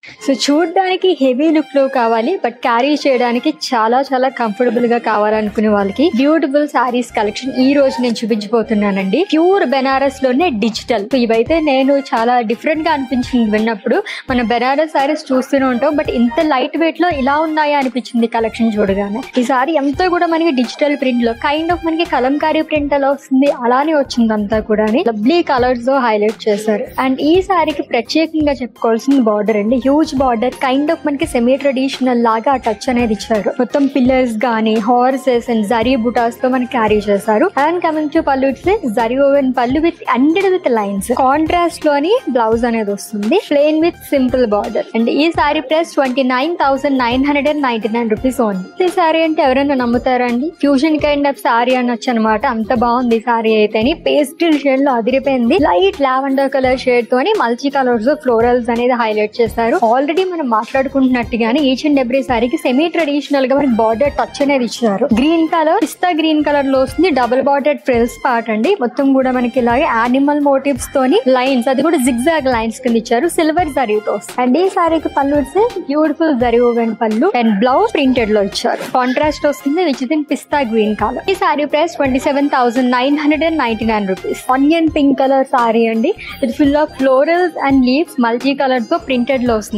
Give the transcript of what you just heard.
So చూడడానికి heavy look లో కావాలి, బట్ క్యారీ చేయడానికి చాలా చాలా కంఫర్టబుల్ గా కావాలనుకునే వాళ్ళకి బ్యూటిఫుల్ సారీస్ కలెక్షన్ ఈ రోజు నేను చూపించబోతున్నానండి. ప్యూర్ బెనారస్ లోనే డిజిటల్. ఇవైతే నేను చాలా డిఫరెంట్ గా అనిపించింది విన్నప్పుడు. మన బెనారస్ సారీస్ చూస్తూనే ఉంటాం, బట్ ఇంత లైట్ వెయిట్ లో ఇలా ఉన్నాయా అనిపించింది కలెక్షన్ చూడగానే. ఈ సారీ అంతా కూడా మనకి డిజిటల్ ప్రింట్ లో కైండ్ ఆఫ్ మనకి కలంకారీ ప్రింట్ ఎలా వస్తుంది అలానే వచ్చింది. అంతా కూడా లవ్లీ కలర్స్ తో హైలైట్ చేశారు. అండ్ ఈ సారీకి ప్రత్యేకంగా చెప్పుకోవాల్సిన బార్డర్ అండి. హ్యూజ్ బార్డర్, కైండ్ ఆఫ్ మనకి సెమీ ట్రెడిషనల్ లాగా టచ్ అనేది ఇచ్చారు. మొత్తం పిల్లర్స్ గానీ హార్సెస్ అండ్ జరీ బుటాస్ తో మనకి క్యారీ చేశారు. అండ్ కమింగ్ టు పళ్ళు, ఇట్స్ జరీ ఓవెన్ పళ్ళు with ended with lines. Contrast లోని బ్లౌజ్ అనేది వస్తుంది, plain with simple border. And ఈ సారీ ప్రైస్ 29,999 రూపీస్ ఓన్లీ. ఈ సారీ అంటే ఎవరైనా నమ్ముతారండి? ఫ్యూజన్ కైండ్ ఆఫ్ సారీ అనొచ్చు అనమాట. అంత బాగుంది ఈ సారీ అయితే. పేస్టల్ షేడ్ లో అదిరిపోయింది. లైట్ లావెండర్ కలర్ షేడ్ తోని మల్టీ కలర్స్ ఫ్లోరల్స్ అనేది హైలైట్ చేశారు. ఆల్రెడీ మనం మాట్లాడుకుంటున్నట్టుగానే ఈచ్ అండ్ ఎవ్రీ సారీకి సెమీ ట్రెడిషనల్ గా మనకి బార్డర్ టచ్ అనేది ఇచ్చారు. గ్రీన్ కలర్, పిస్తా గ్రీన్ కలర్ లో వస్తుంది. డబుల్ బార్డర్ ఫ్రిల్స్ పార్ట్ అండి. మొత్తం కూడా మనకి ఇలాగే యానిమల్ మోటివ్స్ తోని లైన్స్, అది కూడా జిగ్జాగ్ లైన్స్ కింద ఇచ్చారు సిల్వర్ జరీతో. అండ్ ఈ సారీకి పళ్ళు ఇస్తే బ్యూటిఫుల్ జరీ ఓవెన్ పళ్ళు అండ్ బ్లౌజ్ ప్రింటెడ్ లో ఇచ్చారు. కాంట్రాస్ట్ వస్తుంది విచ్ ఇస్ ఇన్ పిస్తా గ్రీన్ కలర్. ఈ sari price 27,999 rupees. Onion pink colour sari అండి. ఇది full of florals and leaves multi colour తో ప్రింటెడ్ లో వస్తుంది.